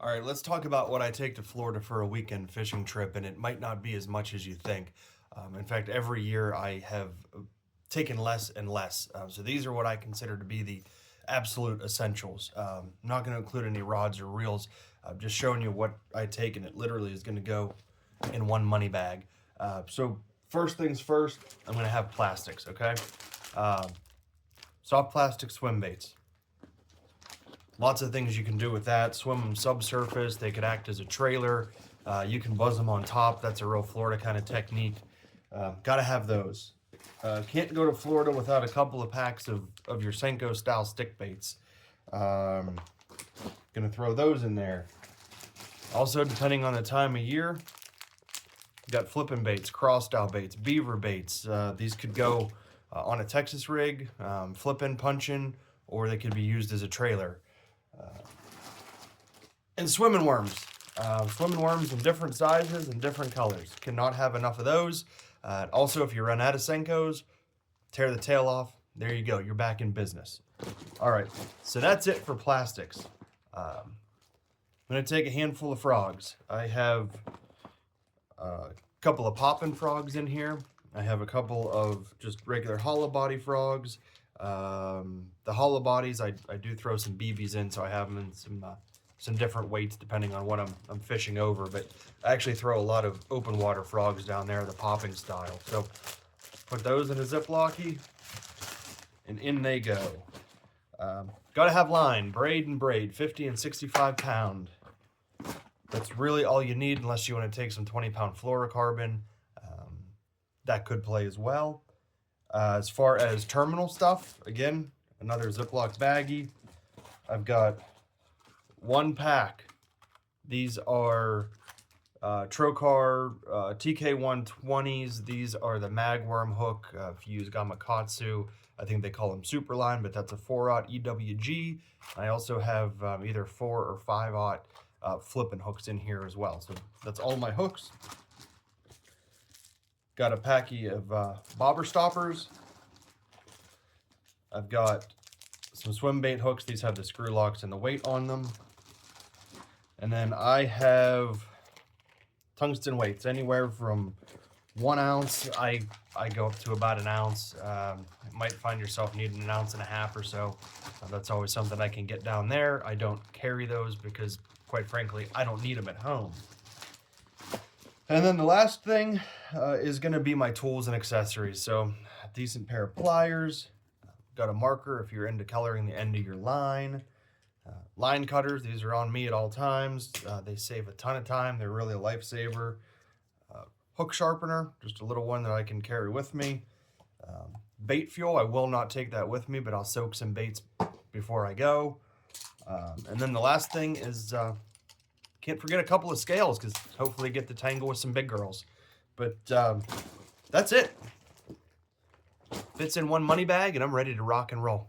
All right, let's talk about what I take to Florida for a weekend fishing trip, and it might not be as much as you think. In fact, every year I have taken less and less. So these are what I consider to be the absolute essentials. I'm not going to include any rods or reels. I'm just showing you what I take, and it literally is going to go in one money bag. So first things first, I'm going to have plastics, okay? Um, Soft plastic swim baits. Lots of things you can do with that. Swim them subsurface. They could act as a trailer. You can buzz them on top. That's a real Florida kind of technique. Got to have those. Can't go to Florida without a couple of packs of your Senko style stick baits. Gonna throw those in there. Also, depending on the time of year, you got flipping baits, cross style baits, beaver baits. These could go on a Texas rig, flipping, punching, or they could be used as a trailer. And swimming worms. Swimming worms in different sizes and different colors. Cannot have enough of those. Also, if you run out of Senkos, tear the tail off. There you go. You're back in business. All right. So that's it for plastics. I'm going to take a handful of frogs. I have a couple of poppin' frogs in here. I have a couple of just regular hollow body frogs. The hollow bodies, I do throw some BBs in, so I have them in some different weights depending on what I'm fishing over. But I actually throw a lot of open water frogs down there, the popping style. So put those in a Ziplocky, and in they go. Got to have line, braid and braid, 50 and 65 pound. That's really all you need unless you want to take some 20-pound fluorocarbon. That could play as well. As far as terminal stuff, again, another Ziploc baggie. I've got one pack. These are Trocar TK120s. These are the magworm hook. If you use Gamakatsu, I think they call them Superline, but that's a 4/0 EWG. I also have either 4 or 5/0 flipping hooks in here as well. So that's all my hooks. Got a packy of bobber stoppers. I've got some swim bait hooks. These have the screw locks and the weight on them. And then I have tungsten weights, anywhere from 1 ounce. I go up to about 1 ounce. You might find yourself needing 1.5 ounces or so. That's always something I can get down there. I don't carry those because, quite frankly, I don't need them at home. And then the last thing is going to be my tools and accessories. So a decent pair of pliers, got a marker if you're into coloring the end of your line. Line cutters, these are on me at all times. They save a ton of time. They're really a lifesaver. Hook sharpener, just a little one that I can carry with me. Bait fuel, I will not take that with me, but I'll soak some baits before I go. And then the last thing is... can't forget a couple of scales because hopefully get to tangle with some big girls. But that's it. Fits in one money bag and I'm ready to rock and roll.